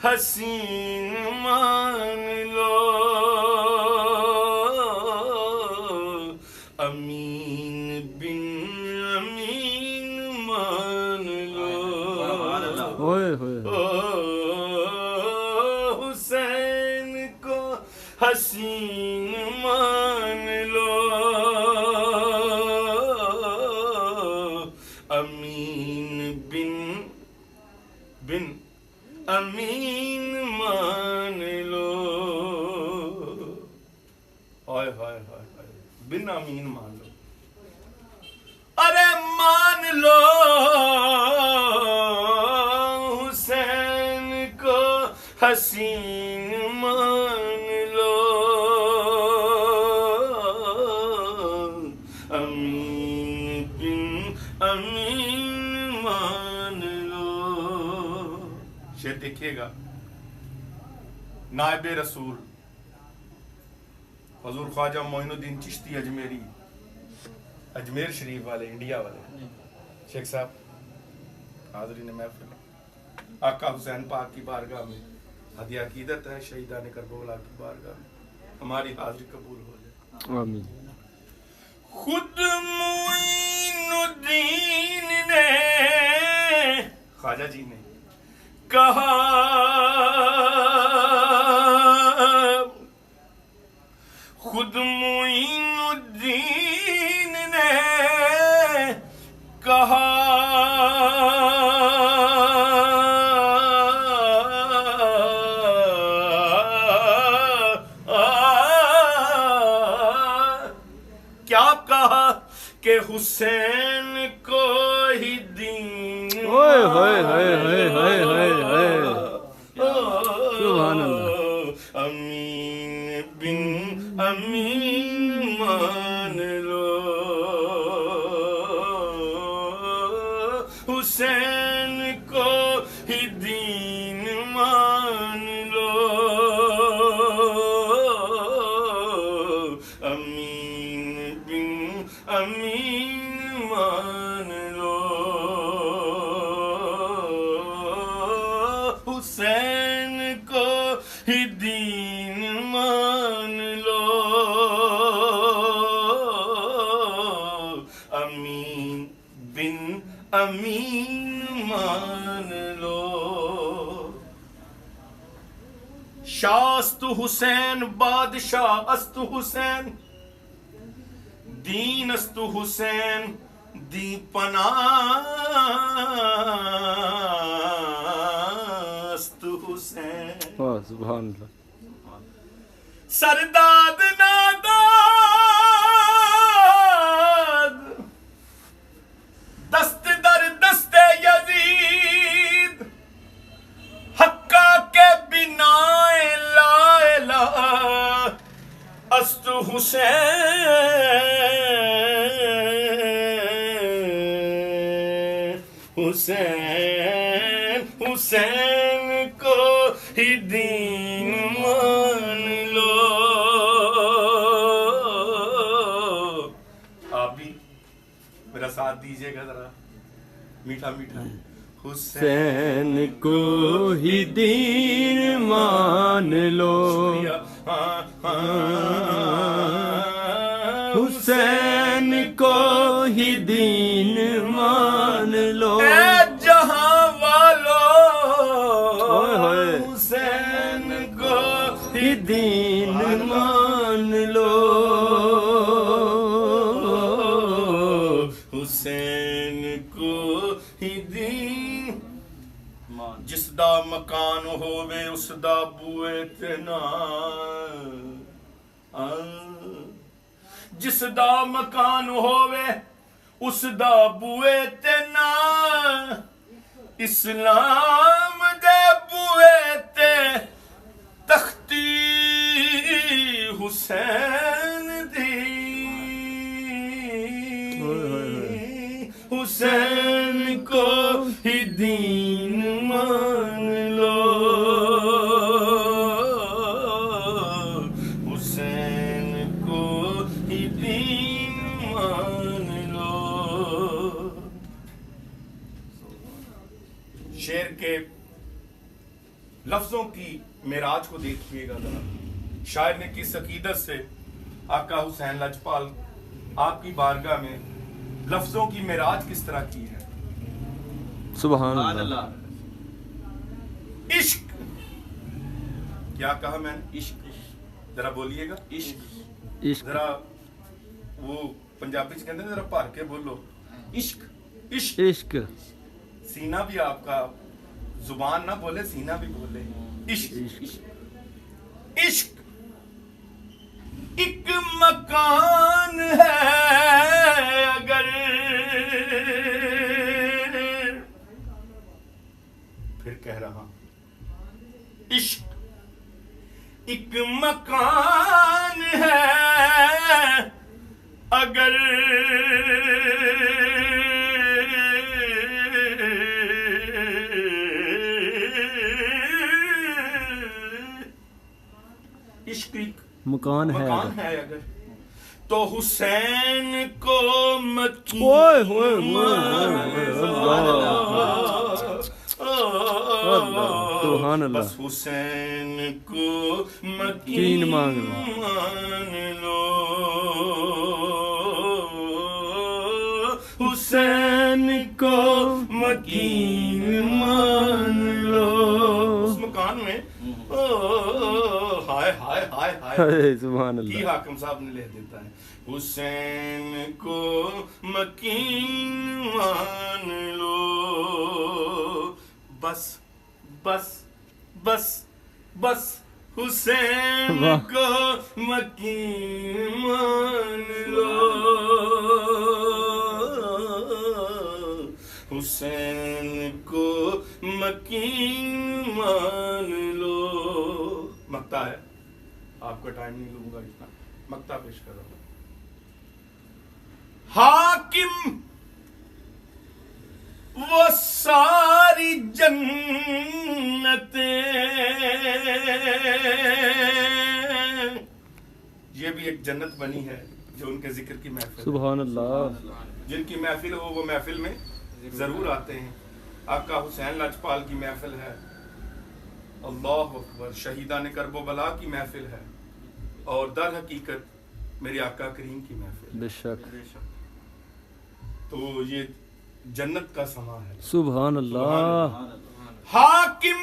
हसीन मान लो, अमीन बिन अमीन मान लो। ओए होए ओ हुसैन को हसीन मान लो, अमीन बिन अमीन मान लो। हाय हाय हाय हाय, बिन अमीन मान लो। अरे मान लो हुसैन को हसीन मान लो, अमीन बिन अमीन मान लो। शेर देखिएगा, नायब रसूल हजूर ख्वाजा मोइनुद्दीन चिश्ती अजमेरी, अजमेर शरीफ वाले, इंडिया वाले शेख साहब, हाज़रीन महफिल, आका हुसैन पाक की बारगाह में हदिया अकीदत है, शहीदान करबला की बारगाह में हमारी हाज़री कबूल हो जाए, आमीन। खुद मोइनुद्दीन ने, ख्वाजा जी ने कहा, खुद मोइनुद्दीन ने कहा, क्या कहा कि हुसैन को ही दीन। ओए होए होए होए होए होए होए, सुभान अल्लाह। अमीन बिन अमीन मान लो, हुसैन को ही दीन मान लो, अमीन बिन अमीन मान लो, हुसैन को ही दीन मान लो, अमीन बिन अमीन मान लो। शास्तु हुसैन बादशाह अस्तु हुसैन, दीन अस्तु हुसैन दीपना अस्तु हुसैन। वाह सुभान अल्लाह। सरदाद नादाद दस्त दर दस्ते यजीद, हक्का के बिना ला इलाहा अस्तु हुसैन, हुसैन हुसैन को ही दीन मान लो। आप भी मेरा साथ दीजिएगा जरा, मीठा मीठा। हुसैन को ही दीन मान लो, हुसैन को ही दीन मान लो। जहां वालों ओए होए, हुसैन को ही दीन मान लो, हुसैन को ही दीन। जिसदा मकान होवे उसदा बूए ते ना, जिसदा मकान होवे उसदा बूए ते ना, इस्लाम दे बूए ते तख्ती हुसैन दी, हुसैन को ही दीन मान लो, हुसैन को ही दीन मान लो। शेर के लफ्जों की मेराज को देखिएगा जरा। शायर ने किस अकीदत से आका हुसैन लजपाल आपकी बारगाह में लफ्जों की मेराज किस तरह की है। सुभान अल्लाह। इश्क, क्या कहा मैंने? इश्क, जरा बोलिएगा। इश्क, इश्क, जरा वो पंजाबी से कहते हैं जरा भर के बोलो। इश्क, इश्क, इश्क, सीना भी आपका, जुबान ना बोले सीना भी बोले। इश्क, इश्क एक मकान है अगर, फिर कह रहा, इश्क एक मकान है अगर इश्क एक मकान है मकान अगर। है अगर, तो हुसैन को मकीन ओए होए होए सुभान अल्लाह। बस हुसैन को मकीन कीन मांग लो। मान लो, हुसैन को मकीन मान लो। उस मकान में हाय हाय हाय हाय सुभान की अल्लाह। हाकिम साहब ने लिख देता है, हुसैन को मकीन मान लो। बस बस बस बस हुसैन वाह। को मकीन मान लो, हुसैन को मकीन मान लो। मक्ता है, आपका टाइम नहीं लूंगा इतना, मक्ता पेश करो। हाकिम वो सारी जन्नतें, ये भी एक जन्नत बनी है जो उनके जिक्र की महफिल है। सुभान अल्लाह। जिनकी महफिल हो वो महफिल में जरूर आते हैं। आका हुसैन लजपाल की महफिल है, अल्लाह अकबर, शहीदान करबला की महफिल है, और दर हकीकत मेरे आका करीम की महफिल। बेशक। तो ये जन्नत का समा है। सुभान अल्लाह। हाकिम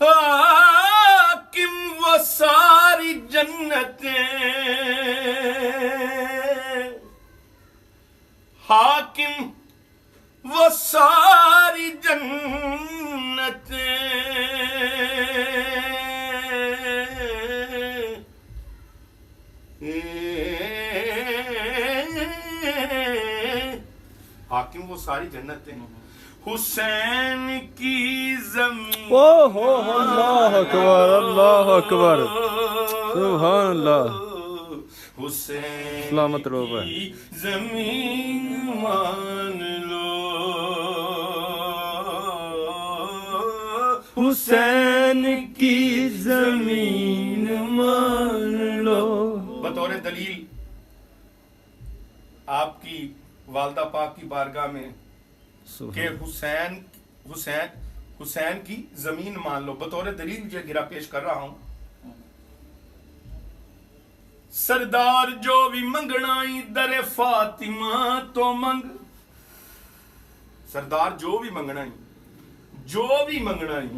हाकिम वो सारी जन्नतें, हाकिम वो सारी जन्नतें, हाकिम वो सारी जन्नतें, हुसैन की ज़मीन। ओ हो अल्लाह अकबर, अल्लाह अकबर। सुभान अल्लाह। हुसैन सलामत रहो भाई। की ज़मीन मान लो, हुसैन की जमीन मान लो। बतौर दलील आपकी वालदा पाक की बारगाह में कि हुसैन हुसैन हुसैन की जमीन मान लो, बतौर दलील ये गिरा पेश कर रहा हूं। सरदार जो भी मंगनाई दरे फातिमा तो मंग, सरदार जो भी मंगनाई, जो भी मंगनाई,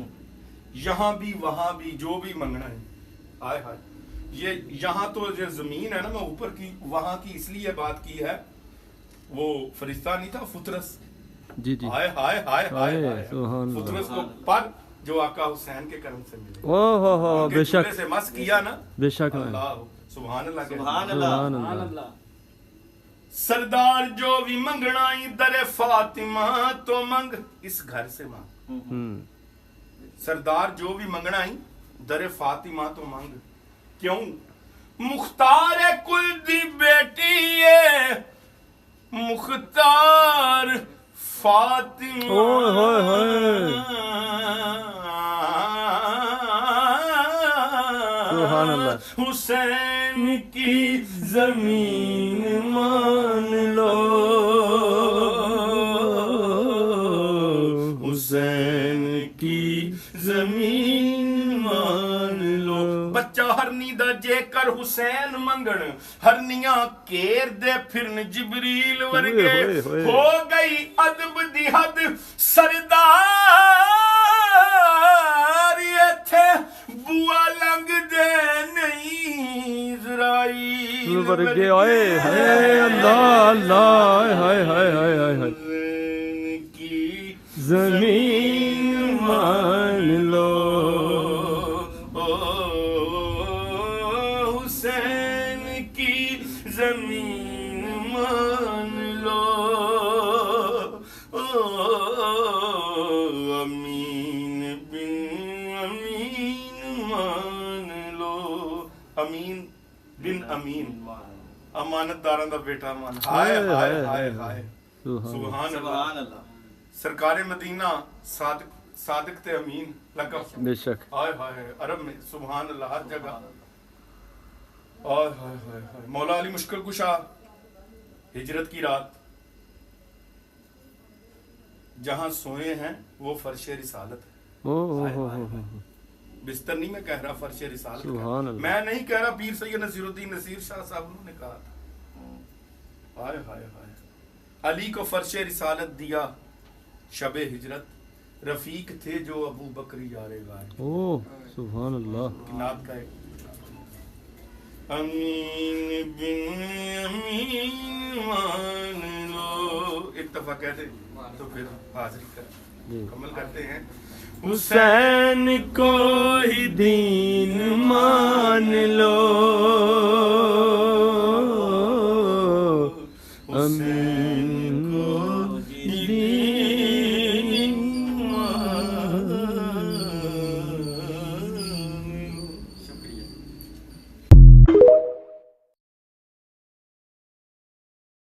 यहां भी वहां भी जो भी मंगनाई। हाय हाय, ये यहां तो जो जमीन है ना, मैं ऊपर की वहां की इसलिए बात की है, वो फरिश्ता नहीं था फुतरस। जी जी। हाय हाय हाय हाय हाय, सुभान अल्लाह। फुतरस को पर जो आका हुसैन के करम से मिले, ओ हो उनके बेशक चूल्हे से मस किया ना। बेशक। अल्लाह सुभान अल्लाह, सुभान अल्लाह। सरदार जो भी मंगनाई दरे फातिमा तो मंग, इस घर से मांग। सरदार जो भी मंगनाई दरे फातिमा तो मंग, क्यों? मुख्तार कुल दी बेटी है मुख्तार फातिमा। ओए होए होए। सुभान अल्लाह। हुसैन की जमीन मान लो, हुसैन हुसैन की जमीन मान लो। बच्चा हरनी दा जेकर हुसैन मंगण हरनियां केर दे फिरन जिबरील वर्गे होए, होए। हो गई अदब दी हद सरदार इथे बुआ लंघ दे नहीं इज़राइल वर्गे आए हाय अल्लाह अल्लाह हाय हाय हाय हाय हाय की जमीन मान लो। हुसैन की जमीन मान लो। अमीन बिन अमीन मान लो। अमीन बिन अमीन अमानतदारां दा बेटा मान। हाय हाय हाय हाय सुभान अल्लाह। सरकारे मदीना सादिक ते अमीन लकब बेशक हाय हाय अरब में सुभान अल्लाह हर जगह। हाय हाय हाय हाय मौला अली मुश्किल कुशा हिजरत की रात जहां सोए हैं वो फर्शे रिसालत है। ओ हाय, हो हाय, हो हाय। बिस्तर नहीं मैं कह रहा फर्शे रिसालत सुभान का। अल्लाह। मैं नहीं कह रहा पीर सैयद नसीरुद्दीन नसीर शाह साहब ने कहा था। हाय हाय हाय अली को फर्शे रिसालत दिया शबे हिजरत रफीक थे जो अबू बकर यारे गाय। ओ सुभान अल्लाह। नात का एक अमीन बिन अमीन मान लो। एक दफा कहते तो फिर हाजिरी कर कमल करते हैं। हुसैन को ही दीन मान लो। हुसैन